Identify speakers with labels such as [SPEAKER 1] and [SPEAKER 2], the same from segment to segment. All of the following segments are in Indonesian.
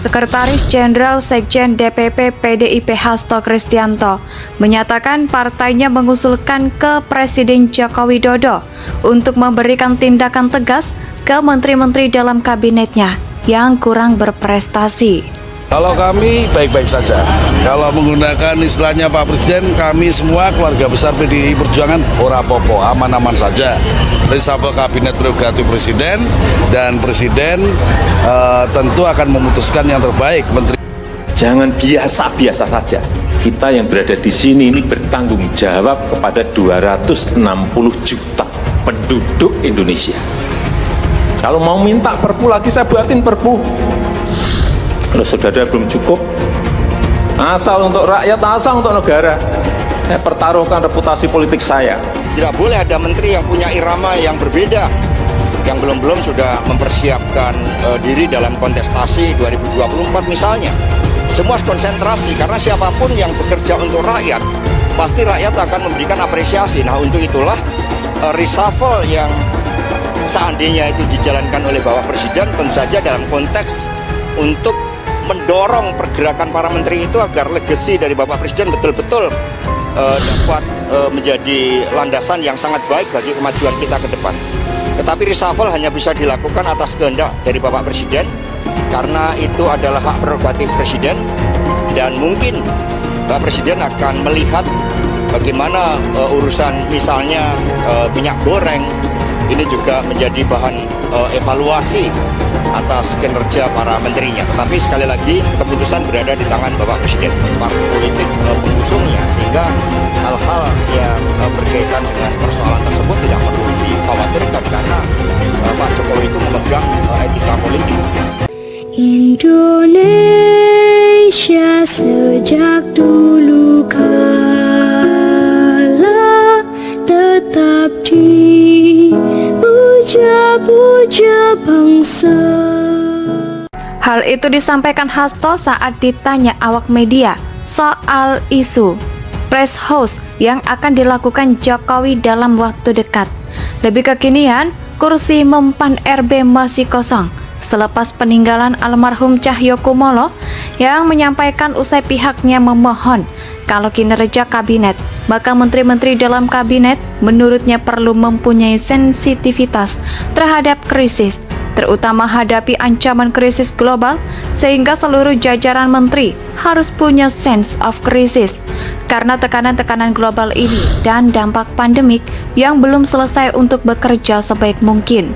[SPEAKER 1] Sekretaris Jenderal Sekjen DPP PDIP Hasto Kristianto menyatakan partainya mengusulkan ke Presiden Joko Widodo untuk memberikan tindakan tegas ke menteri-menteri dalam kabinetnya yang kurang berprestasi.
[SPEAKER 2] Kalau kami baik-baik saja. Kalau menggunakan istilahnya Pak Presiden, kami semua keluarga besar PDI Perjuangan ora popo, aman-aman saja. Reshuffle kabinet prerogatif Presiden dan Presiden tentu akan memutuskan yang terbaik. Menteri.
[SPEAKER 3] Jangan biasa-biasa saja. Kita yang berada di sini ini bertanggung jawab kepada 260 juta penduduk Indonesia. Kalau mau minta perpu lagi, saya buatin perpu. Kalau saudara belum cukup, asal untuk rakyat, asal untuk negara, saya pertaruhkan reputasi politik saya.
[SPEAKER 4] Tidak boleh ada menteri yang punya irama yang berbeda, yang belum-belum sudah mempersiapkan diri dalam kontestasi 2024 misalnya. Semua konsentrasi, karena siapapun yang bekerja untuk rakyat, pasti rakyat akan memberikan apresiasi. Nah, untuk itulah reshuffle yang seandainya itu dijalankan oleh Bapak Presiden, tentu saja dalam konteks untuk mendorong pergerakan para menteri itu agar legasi dari Bapak Presiden betul-betul dapat menjadi landasan yang sangat baik bagi kemajuan kita ke depan. Tetapi reshuffle hanya bisa dilakukan atas kehendak dari Bapak Presiden, karena itu adalah hak prerogatif Presiden, dan mungkin Bapak Presiden akan melihat bagaimana urusan misalnya minyak goreng ini juga menjadi bahan evaluasi atas kinerja para menterinya. Tetapi sekali lagi keputusan berada di tangan Bapak Presiden, partai politik pengusungnya, sehingga hal-hal yang berkaitan dengan persoalan tersebut tidak perlu dikhawatirkan karena Pak Jokowi itu memegang etika politik.
[SPEAKER 5] Indonesia sejak dulu kala tetap dipuja-puja bangsa.
[SPEAKER 1] Hal itu disampaikan Hasto saat ditanya awak media soal isu press house yang akan dilakukan Jokowi dalam waktu dekat. Lebih kekinian, kursi Mempan RB masih kosong selepas peninggalan almarhum Cahyokumolo yang menyampaikan usai pihaknya memohon kalau kinerja kabinet, maka menteri-menteri dalam kabinet menurutnya perlu mempunyai sensitivitas terhadap krisis, terutama hadapi ancaman krisis global, sehingga seluruh jajaran menteri harus punya sense of crisis karena tekanan-tekanan global ini dan dampak pandemik yang belum selesai untuk bekerja sebaik mungkin.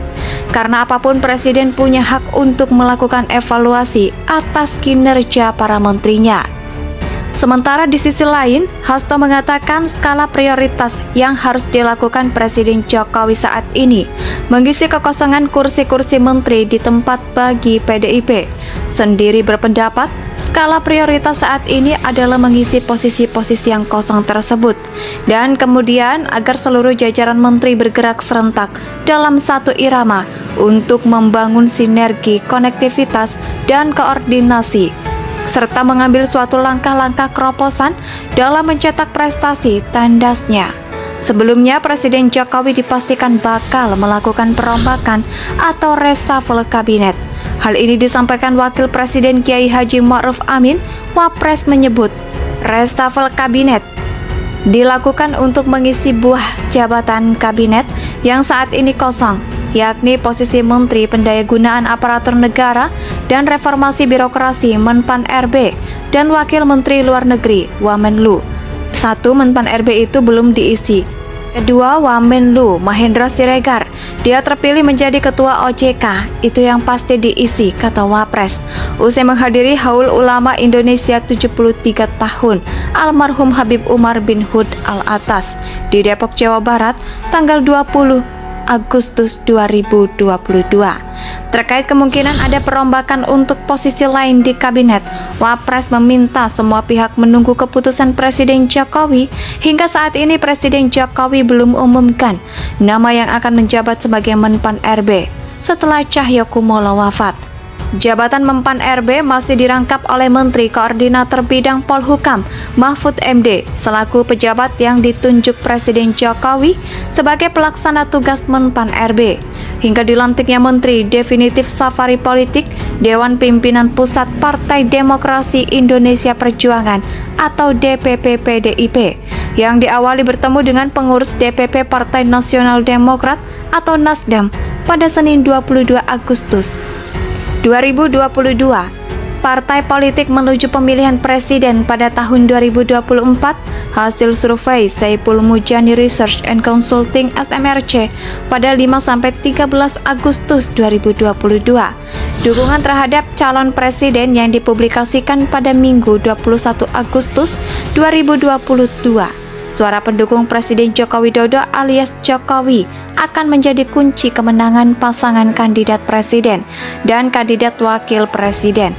[SPEAKER 1] Karena apapun Presiden punya hak untuk melakukan evaluasi atas kinerja para menterinya. Sementara di sisi lain, Hasto mengatakan skala prioritas yang harus dilakukan Presiden Jokowi saat ini mengisi kekosongan kursi-kursi menteri di tempat bagi PDIP. Sendiri berpendapat, skala prioritas saat ini adalah mengisi posisi-posisi yang kosong tersebut dan kemudian agar seluruh jajaran menteri bergerak serentak dalam satu irama untuk membangun sinergi, konektivitas, dan koordinasi, serta mengambil suatu langkah-langkah keroposan dalam mencetak prestasi tandasnya. Sebelumnya, Presiden Jokowi dipastikan bakal melakukan perombakan atau reshuffle kabinet. Hal ini disampaikan Wakil Presiden Kiai Haji Ma'ruf Amin. Wapres menyebut reshuffle kabinet dilakukan untuk mengisi buah jabatan kabinet yang saat ini kosong, yakni posisi Menteri Pendayagunaan Aparatur Negara dan Reformasi Birokrasi Menpan RB dan Wakil Menteri Luar Negeri Wamenlu. Satu Menpan RB itu belum diisi. Kedua, Wamenlu Mahendra Siregar, dia terpilih menjadi Ketua OJK, itu yang pasti diisi, kata Wapres. Usai menghadiri Haul Ulama Indonesia 73 tahun almarhum Habib Umar bin Hud Al-Atas di Depok, Jawa Barat, tanggal 20 Agustus 2022. Terkait kemungkinan ada perombakan untuk posisi lain di kabinet, Wapres meminta semua pihak menunggu keputusan Presiden Jokowi. Hingga saat ini Presiden Jokowi belum umumkan nama yang akan menjabat sebagai Menpan RB setelah Cahyokumolo wafat. Jabatan Mempan RB masih dirangkap oleh Menteri Koordinator Bidang Polhukam Mahfud MD selaku pejabat yang ditunjuk Presiden Jokowi sebagai pelaksana tugas Menpan RB. Hingga dilantiknya Menteri definitif safari politik Dewan Pimpinan Pusat Partai Demokrasi Indonesia Perjuangan atau DPP PDIP yang diawali bertemu dengan pengurus DPP Partai Nasional Demokrat atau Nasdem pada Senin 22 Agustus 2022. Partai politik menuju pemilihan presiden pada tahun 2024, hasil survei Saiful Mujani Research and Consulting SMRC pada 5-13 Agustus 2022. Dukungan terhadap calon presiden yang dipublikasikan pada Minggu 21 Agustus 2022. Suara pendukung Presiden Joko Widodo alias Jokowi akan menjadi kunci kemenangan pasangan kandidat presiden dan kandidat wakil presiden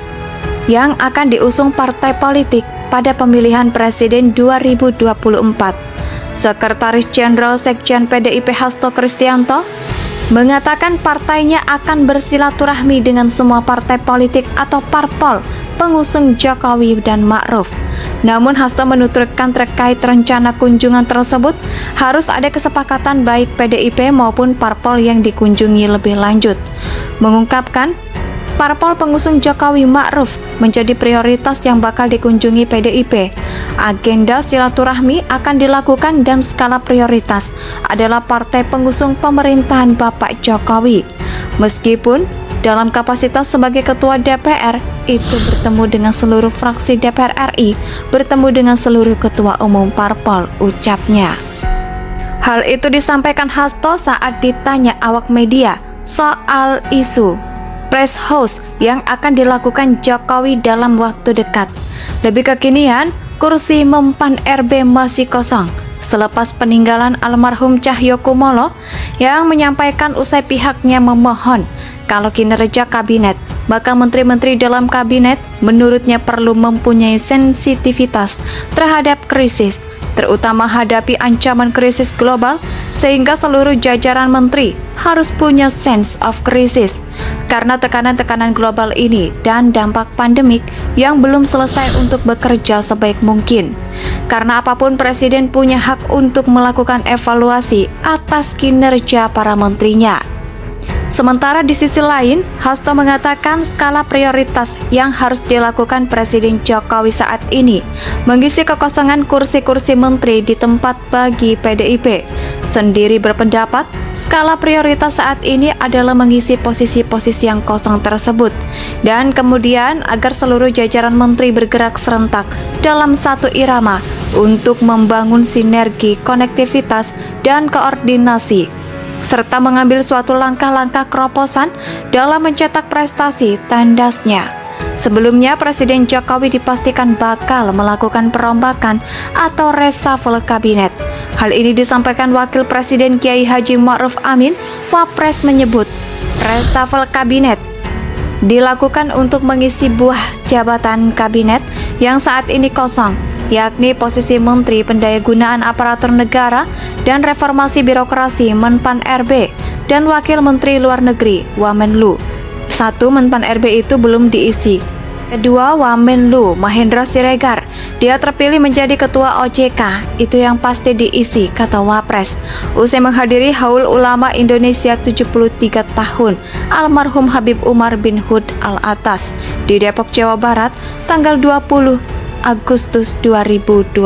[SPEAKER 1] yang akan diusung partai politik pada pemilihan presiden 2024. Sekretaris Jenderal Sekjen PDIP Hasto Kristianto mengatakan partainya akan bersilaturahmi dengan semua partai politik atau parpol pengusung Jokowi dan Ma'ruf. Namun Hasto menuturkan terkait rencana kunjungan tersebut harus ada kesepakatan baik PDIP maupun parpol yang dikunjungi lebih lanjut. Mengungkapkan parpol pengusung Jokowi Ma'ruf menjadi prioritas yang bakal dikunjungi PDIP. Agenda silaturahmi akan dilakukan dan skala prioritas adalah partai pengusung pemerintahan Bapak Jokowi. Meskipun dalam kapasitas sebagai Ketua DPR itu bertemu dengan seluruh fraksi DPR RI, bertemu dengan seluruh Ketua Umum Parpol, ucapnya. Hal itu disampaikan Hasto saat ditanya awak media soal isu press host yang akan dilakukan Jokowi dalam waktu dekat. Lebih kekinian, kursi Mempan RB masih kosong selepas peninggalan almarhum Cahyokumolo yang menyampaikan usai pihaknya memohon kalau kinerja kabinet, maka menteri-menteri dalam kabinet menurutnya perlu mempunyai sensitivitas terhadap krisis, terutama hadapi ancaman krisis global, sehingga seluruh jajaran menteri harus punya sense of crisis karena tekanan-tekanan global ini dan dampak pandemik yang belum selesai untuk bekerja sebaik mungkin. Karena apapun presiden punya hak untuk melakukan evaluasi atas kinerja para menterinya. Sementara di sisi lain, Hasto mengatakan skala prioritas yang harus dilakukan Presiden Jokowi saat ini mengisi kekosongan kursi-kursi menteri di tempat bagi PDIP. Sendiri berpendapat, skala prioritas saat ini adalah mengisi posisi-posisi yang kosong tersebut dan kemudian agar seluruh jajaran menteri bergerak serentak dalam satu irama untuk membangun sinergi, konektivitas, dan koordinasi serta mengambil suatu langkah-langkah keroposan dalam mencetak prestasi tandasnya. Sebelumnya, Presiden Jokowi dipastikan bakal melakukan perombakan atau reshuffle kabinet. Hal ini disampaikan Wakil Presiden Kiai Haji Ma'ruf Amin. Wapres menyebut reshuffle kabinet dilakukan untuk mengisi buah jabatan kabinet yang saat ini kosong, yakni posisi Menteri Pendayagunaan Aparatur Negara dan Reformasi Birokrasi Menpan RB dan Wakil Menteri Luar Negeri Wamenlu. Satu Menpan RB itu belum diisi. Kedua, Wamenlu Mahendra Siregar, dia terpilih menjadi Ketua OJK, itu yang pasti diisi, kata Wapres. Usai menghadiri Haul Ulama Indonesia 73 tahun almarhum Habib Umar bin Hud Al-Atas di Depok, Jawa Barat, tanggal 20 Agustus 2022.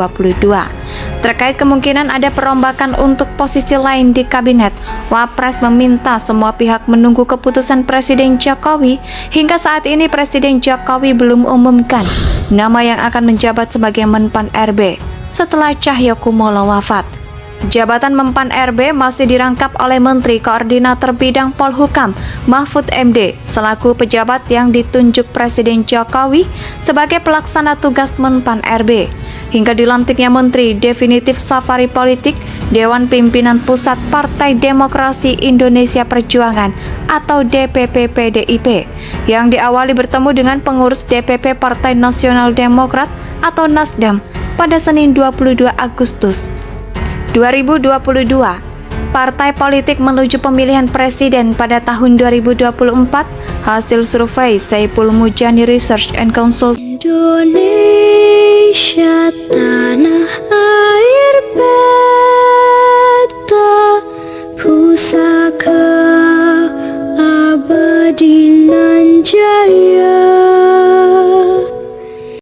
[SPEAKER 1] Terkait kemungkinan ada perombakan untuk posisi lain di kabinet, Wapres meminta semua pihak menunggu keputusan Presiden Jokowi. Hingga saat ini Presiden Jokowi belum umumkan nama yang akan menjabat sebagai Menpan RB setelah Cahyokumolo wafat. Jabatan Mempan RB masih dirangkap oleh Menteri Koordinator Bidang Polhukam Mahfud MD selaku pejabat yang ditunjuk Presiden Jokowi sebagai pelaksana tugas Menpan RB. Hingga dilantiknya Menteri Definitif Safari Politik Dewan Pimpinan Pusat Partai Demokrasi Indonesia Perjuangan atau DPP PDIP yang diawali bertemu dengan pengurus DPP Partai Nasional Demokrat atau Nasdem pada Senin 22 Agustus 2022. Partai politik menuju pemilihan presiden pada tahun 2024, hasil survei Saiful Mujani Research and Consulting.
[SPEAKER 5] Indonesia tanah air beta, pusaka abadi nan jaya.